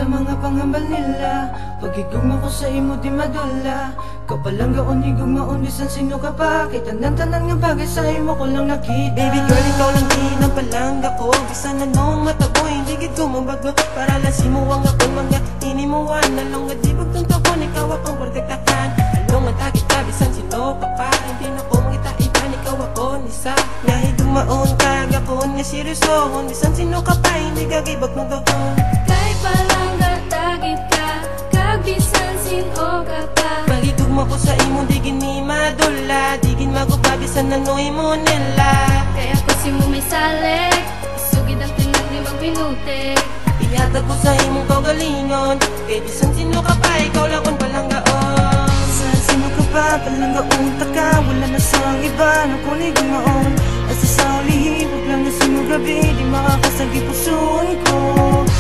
mga panghambal nila. Pagigugma ko sa imo di madula. Kapalang gaon higugmaon bisan sino ka pa. Kay tanan-tanan nga bagay sa imo ko lang nakita. Baby girl, ikaw lang din ang palangga ko. Bisan anong mataboy, hindi gid ko mabago. Para lang simuwang akong mga inimuwan. Nalong nga di pagtuntukon, ikaw akong protektahan. Along nga takit ka, bisan sino ka pa. Hindi na ko mangita iban, ikaw ako nisa. Nga higugmaon ka, gapon nga seryosohon. Bisan sino ka pa, hindi gagibag mong gawon. Kay palangga tagit ka, kag bisan sino ka pa. Pagigugma ko sa imo, di gini madula. Di gin magupa, bisan nanoy mo nila. Kaya ko si mo may salik, isugid ang tinag 5 minuti. Ihatag ko sa imong kagalingon. Kay bisan sino ka pa, ikaw lang kung palanggaon. Saan sino ka pa, palanggaon taka. Wala na sang iba na kunig gumaon. Asa sa ulihibog lang na sino gabi, di makakasagi puson ko.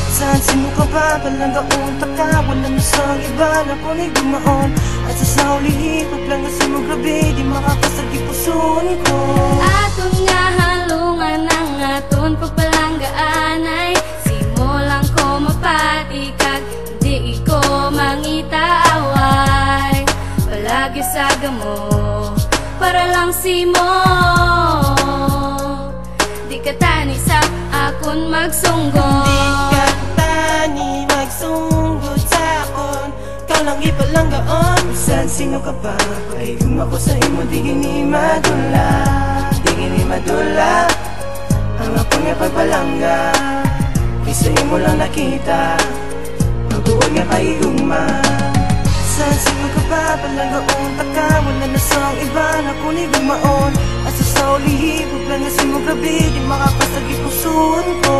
Saan sino ka pa, palanggaon taka. Wala na sang iba na kunig gumaon. Asa sa ulihibog lang na sino gabi, di makakasagi puson ko. Aton nga halungan ang aton pagpalanggaan ay simulang ko mapatikag, di ko mangita away. Palagi sa gamo, para lang si mo. Di ka tani sa akon magsunggol. Di ka tani magsunggod sa akon. Ikaw lang ipalanggaon. Saan sino ka pa, pagigugma ko sa imo di gini madula. Di gini madula ang akong nga pagpalangga. Kaysa imo lang nakita, magbuwag nga pagigugma. Saan sino ka pa, palanggaon taka. Wala na sang iba na kunig gumaon. Asa sa ulihibog lang nga sino gabi, di makakasagi puson ko.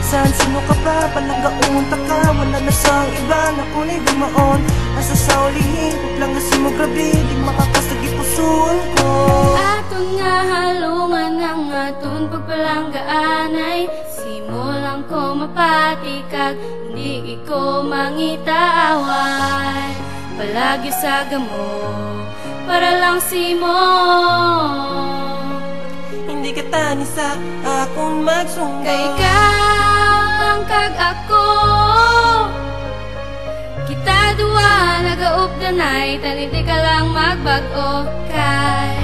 Saan sino ka pa, palanggaon taka. Wala na sang iba na kunig gumaon. Asa sa ulihibog lang nga sino gabi, di makakasagi puson ko. Aton nga halungan ang aton pagpalanggaan ay simulang ko mapatikag, hindi ko mangita away. Palagi sa gamo, para lang si mo. Hindi ka tani sa akong magsunggol. Kay ikaw lang kag ako, kita duwa nagaupdanay, tani di ka lang magbago. Kay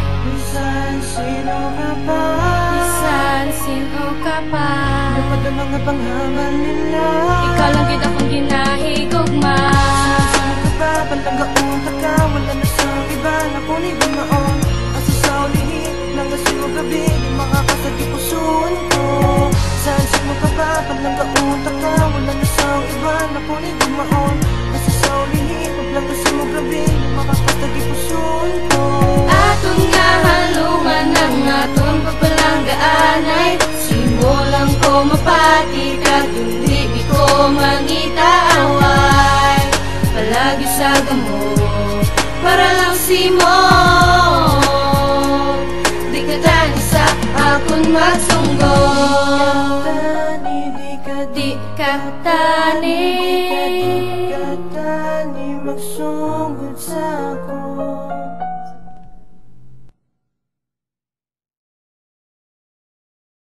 Saan sino ka pa, bisan sino ka pa, dapat ang mga panghamal nila. ikaw lang gid akong ginahigugma. Palanggaon taka. Wala na sang iba na kunig gumaon. Asa sa ulihibog lang nga sino gabi, di makakasagi puson ko. Saan sino ka pa, palanggaon taka. Wala na sang iba na kunig gumaon. Asa sa ulihibog lang nga sino gabi, di makakasagi puson ko. Aton nga halungan ang aton pagpalanggaan ay simulang ko mapatikag, hindi ko mangita away. Palagi sa gamo, para lang si mo. Di ka tani sa akon magsunggol. Di ka Di ka tani